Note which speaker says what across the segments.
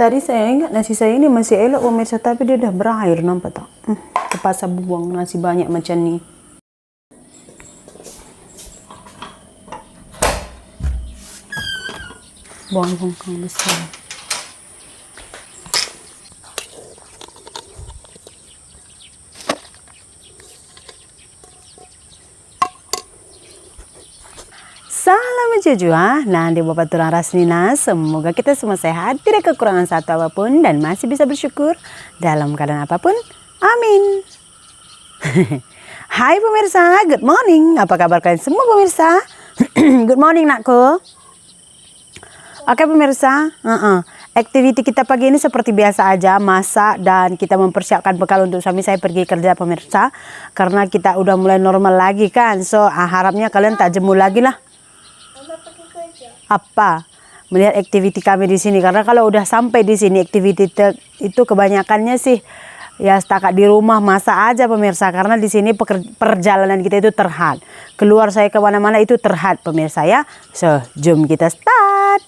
Speaker 1: Tadi saya ingat nasi saya ini masih elok pemirsa, tapi dia udah berair, nampak tak? Terpaksa buang nasi banyak macam ni. Buang bongkang besar. Salam jujur, nah di Bapak Tulang Rasmina, semoga kita semua sehat, tidak kekurangan satu apapun, dan masih bisa bersyukur dalam keadaan apapun. Amin. Hai pemirsa, good morning. Apa kabar kalian semua pemirsa? Good morning nakku. Oke pemirsa, aktiviti kita pagi ini seperti biasa aja, masak dan kita mempersiapkan bekal untuk suami saya pergi kerja pemirsa. Karena kita udah mulai normal lagi kan, so harapnya kalian tak jemu lagi lah. Apa melihat aktiviti kami di sini, karena kalau udah sampai di sini aktiviti itu kebanyakannya sih ya setakat di rumah masak aja pemirsa, karena di sini perjalanan kita itu terhad, keluar saya kemana-mana itu terhad pemirsa ya. So jom kita start.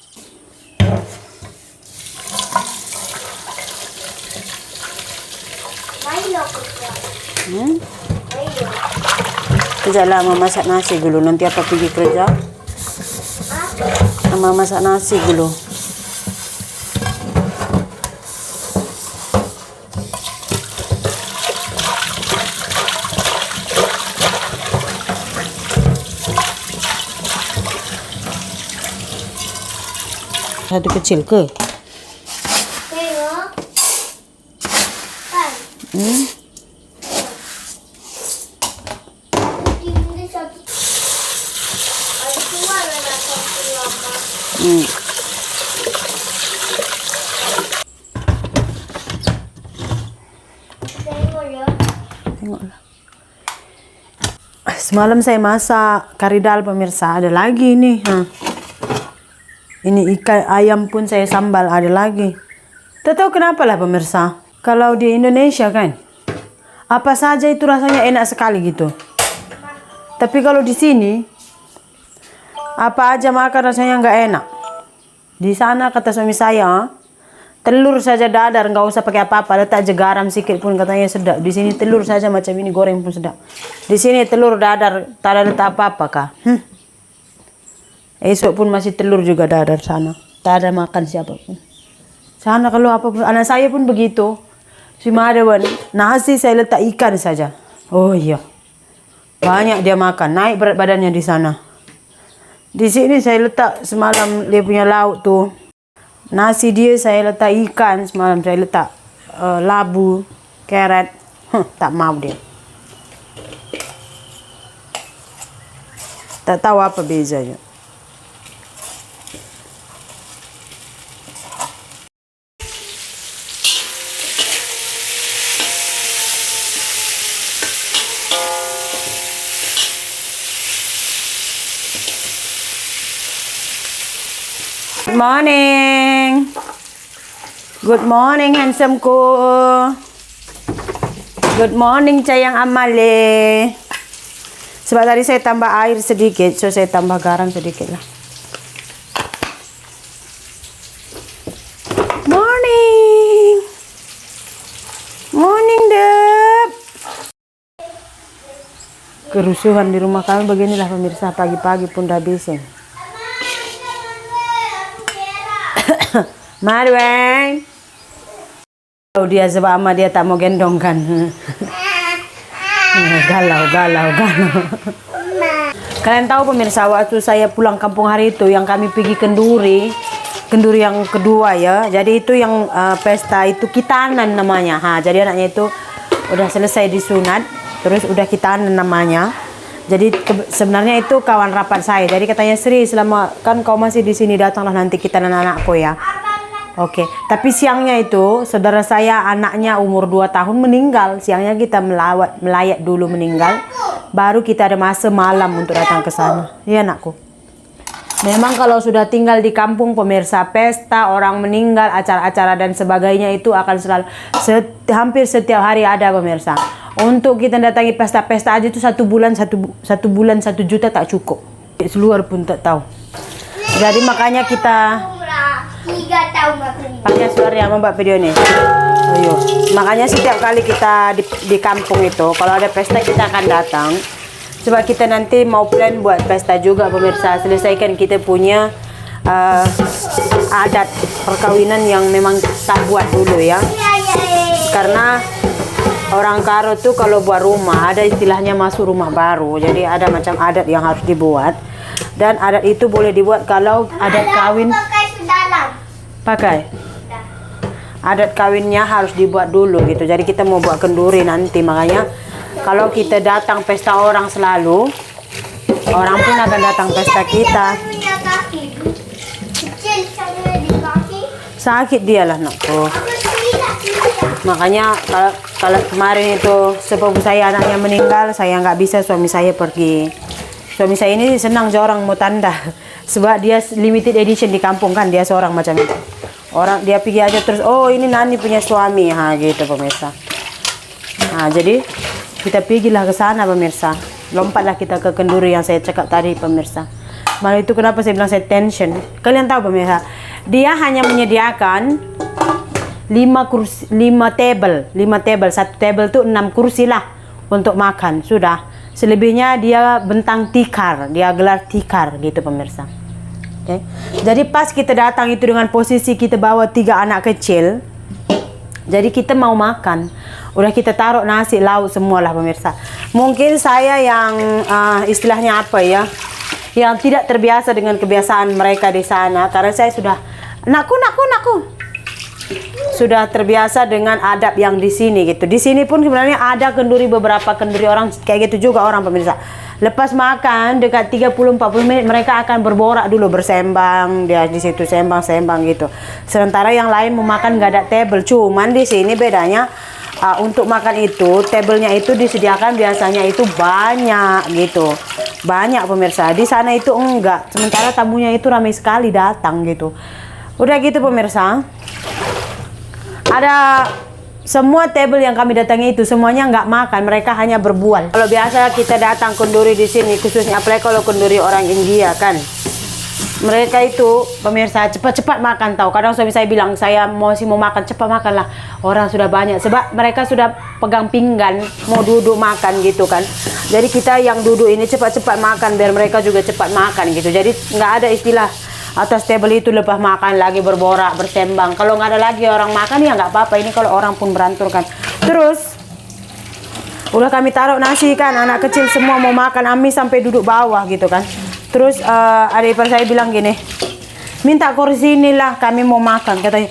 Speaker 1: Kejap lah memasak nasi dulu, nanti apa pergi kerja. Mama masak nasi dulu. Satu kecil ke?
Speaker 2: Tengok. Kan? Ini satu. Ada dua lah satu lama. Tengok ya.
Speaker 1: Tengoklah. Semalam saya masak kari dal pemirsa, ada lagi nih. Ini ikan ayam pun saya sambal, ada lagi. Tak tahu kenapa lah pemirsa. Kalau di Indonesia kan, apa saja itu rasanya enak sekali gitu. Tapi kalau di sini, apa aja makan rasanya nggak enak. Di sana kata suami saya, telur saja dadar nggak usah pakai apa-apa, letak aja garam sedikit pun katanya sedap. Di sini telur saja macam ini goreng pun sedap. Di sini telur dadar tak ada letak apa-apa kah? Esok pun masih telur juga dadar sana. Tak ada makan siapapun. Sana kalau apa pun, anak saya pun begitu. Si Madawan, nasi saya letak ikan saja. Oh iya. Banyak dia makan, naik berat badannya di sana. Di sini saya letak semalam dia punya lauk tuh. Nasi dia saya letak ikan, semalam saya letak labu, carrot. Tak mau dia. Tak tahu apa bezanya. Good morning. Good morning handsome-ku. Good morning sayang Amale. Sebab tadi saya tambah air sedikit, so saya tambah garam sedikit lah. Morning. Morning, Dep. Kerusuhan di rumah kami beginilah pemirsa, pagi-pagi pun udah bising. Marweng. Oh dia sebab ama dia tak mau gendong kan. Galau. Kalian tahu pemirsa, waktu saya pulang kampung hari itu yang kami pergi kenduri yang kedua ya. Jadi itu yang pesta itu kitanan namanya. Jadi anaknya itu udah selesai disunat, terus udah kitanan namanya. Jadi sebenarnya itu kawan rapat saya. Jadi katanya Sri, selama kan kau masih di sini datanglah nanti kitanan anakku ya. Oke, tapi siangnya itu saudara saya anaknya umur 2 tahun meninggal. Siangnya kita melayat dulu meninggal, baru kita ada masa malam untuk datang ke sana. Iya anakku. Memang kalau sudah tinggal di kampung pemirsa, pesta orang meninggal, acara-acara dan sebagainya itu akan selalu hampir setiap hari ada pemirsa. Untuk kita datangi pesta-pesta aja itu 1 bulan 1 juta tak cukup. Seluar pun tak tahu. Jadi makanya kita
Speaker 2: 3 tahun aku ini.
Speaker 1: Pakai suara yang mbak video nih. Ayo. Makanya setiap kali kita di kampung itu, kalau ada pesta kita akan datang. Sebab kita nanti mau plan buat pesta juga pemirsa. Selesaikan kita punya adat perkawinan yang memang kita buat dulu ya. Karena orang Karo tuh kalau buat rumah ada istilahnya masuk rumah baru. Jadi ada macam adat yang harus dibuat. Dan adat itu boleh dibuat kalau adat kawin.
Speaker 2: Pakai dalam.
Speaker 1: Pakai. Adat kawinnya harus dibuat dulu gitu. Jadi kita mau buat kenduri nanti. Makanya kalau kita datang pesta orang selalu, orang pun akan datang pesta kita.
Speaker 2: Punya kaki. Kecil sampai di kaki.
Speaker 1: Sakit dia lah nakku.
Speaker 2: Aku tidak.
Speaker 1: Makanya kalau kemarin itu sepupu saya anaknya meninggal, saya nggak bisa, suami saya pergi. Suami saya ini senang orang mau tanda. Sebab dia limited edition di kampung kan, dia seorang macam itu. Orang dia pergi aja terus, oh ini Nani punya suami, ha gitu pemirsa. Nah jadi kita pergilah ke sana pemirsa. Lompatlah kita ke kenduri yang saya cakap tadi pemirsa. Malah itu kenapa saya bilang saya tension. Kalian tahu pemirsa, dia hanya menyediakan 5 table, satu table tuh 6 kursi lah untuk makan, sudah. Selebihnya dia bentang tikar, dia gelar tikar gitu pemirsa. Okay. Jadi pas kita datang itu dengan posisi kita bawa 3 anak kecil, jadi kita mau makan, udah kita taruh nasi lauk semualah pemirsa. Mungkin saya yang istilahnya apa ya, yang tidak terbiasa dengan kebiasaan mereka di sana, karena saya sudah nakku sudah terbiasa dengan adab yang di sini gitu. Di sini pun sebenarnya ada kenduri, beberapa kenduri orang kayak gitu juga orang pemirsa. Lepas makan dekat 30-40 menit mereka akan berborak dulu, bersembang dia di situ sembang gitu. Sementara yang lain mau makan nggak ada table. Cuman di sini bedanya untuk makan itu tablenya itu disediakan biasanya itu banyak gitu. Banyak pemirsa. Di sana itu enggak. Sementara tamunya itu ramai sekali datang gitu. Udah gitu pemirsa. Ada semua table yang kami datangi itu semuanya nggak makan, mereka hanya berbual. Kalau biasa kita datang kenduri di sini, khususnya apalagi kalau kenduri orang India kan, mereka itu pemirsa cepat-cepat makan tahu. Kadang suami saya bilang saya mau makan cepat makanlah, orang sudah banyak. Sebab mereka sudah pegang pinggan mau duduk makan gitu kan. Jadi kita yang duduk ini cepat-cepat makan biar mereka juga cepat makan gitu. Jadi nggak ada istilah atas table itu lepas makan lagi berborak bersembang. Kalau nggak ada lagi orang makan ya nggak apa-apa. Ini kalau orang pun berantur kan. Terus udah kami taruh nasi kan, anak kecil semua mau makan, Ami sampai duduk bawah gitu kan. Terus adik ipar saya bilang gini, minta kursi inilah kami mau makan. Katanya,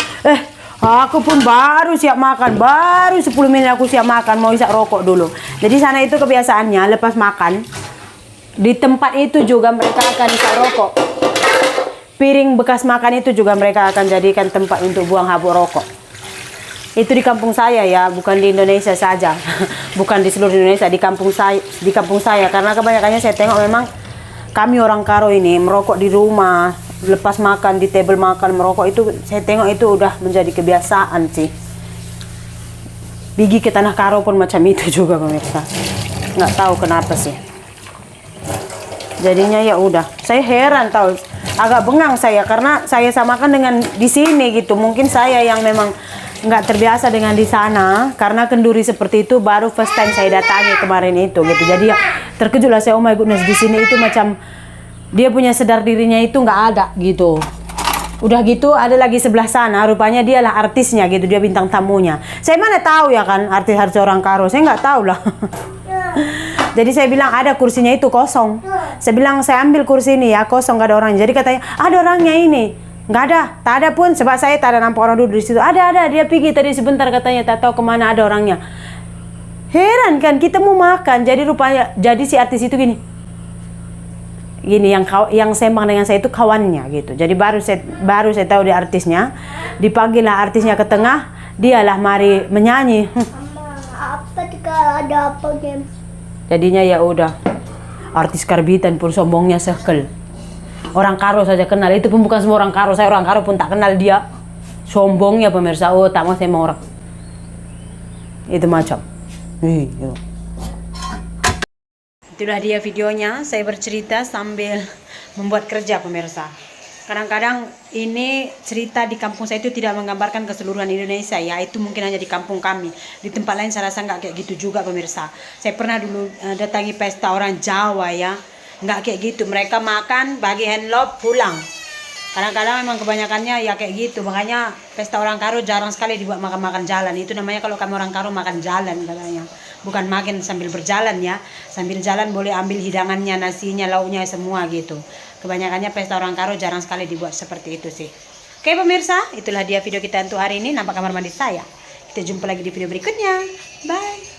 Speaker 1: aku pun baru siap makan, baru 10 menit aku siap makan, mau isap rokok dulu. Jadi sana itu kebiasaannya lepas makan di tempat itu juga mereka akan isap rokok. Piring bekas makan itu juga mereka akan jadikan tempat untuk buang habuk rokok. Itu di kampung saya ya, bukan di Indonesia saja. Bukan di seluruh Indonesia, di kampung saya. Karena kebanyakannya saya tengok memang kami orang Karo ini merokok di rumah, lepas makan di table makan merokok itu saya tengok itu udah menjadi kebiasaan sih. Pergi ke tanah Karo pun macam itu juga pemirsa. Nggak tahu kenapa sih. Jadinya ya udah, saya heran tahu, agak bengang saya karena saya samakan dengan di sini gitu. Mungkin saya yang memang nggak terbiasa dengan di sana karena kenduri seperti itu baru first time saya datangi kemarin itu gitu. Jadi ya terkejut lah saya, oh my goodness, di sini itu macam dia punya sadar dirinya itu nggak ada gitu. Udah gitu ada lagi sebelah sana, rupanya dia lah artisnya gitu, dia bintang tamunya. Saya mana tahu ya kan artis orang Karo, saya nggak tahu lah. Jadi saya bilang ada kursinya itu kosong. Saya bilang saya ambil kursi ini ya kosong, gak ada orangnya. Jadi katanya ada orangnya ini. Nggak ada, tak ada pun. Sebab saya tak ada nampak orang duduk di situ. Ada, dia pergi tadi sebentar katanya, tak tahu kemana ada orangnya. Heran kan, kita mau makan. Jadi rupanya, jadi si artis itu gini yang sembang dengan saya itu kawannya gitu. Jadi baru saya tahu dia artisnya. Dipanggil lah artisnya ke tengah, dialah mari menyanyi.
Speaker 2: Apa jika ada apa game?
Speaker 1: Jadinya ya udah, artis karbitan pun sombongnya sekel. Orang Karo saja kenal, itu pun bukan semua orang Karo. Saya orang Karo pun tak kenal dia. Sombongnya pemirsa, oh tak mau saya mau orang. Itu macam. Itulah dia videonya, saya bercerita sambil membuat kerja pemirsa. kadang-kadang ini cerita di kampung saya itu tidak menggambarkan keseluruhan Indonesia ya, itu mungkin hanya di kampung kami. Di tempat lain saya rasa nggak kayak gitu juga pemirsa. Saya pernah dulu datangi pesta orang Jawa ya, nggak kayak gitu. Mereka makan, bagi handlob, pulang. Kadang-kadang memang kebanyakannya ya kayak gitu. Makanya pesta orang Karo jarang sekali dibuat makan-makan jalan. Itu namanya kalau kami orang Karo makan jalan katanya. Bukan makan sambil berjalan ya. Sambil jalan boleh ambil hidangannya, nasinya, lauknya semua gitu. Kebanyakannya pesta orang Karo jarang sekali dibuat seperti itu sih. Oke pemirsa, itulah dia video kita untuk hari ini. Nampak kamar mandi saya. Kita jumpa lagi di video berikutnya. Bye.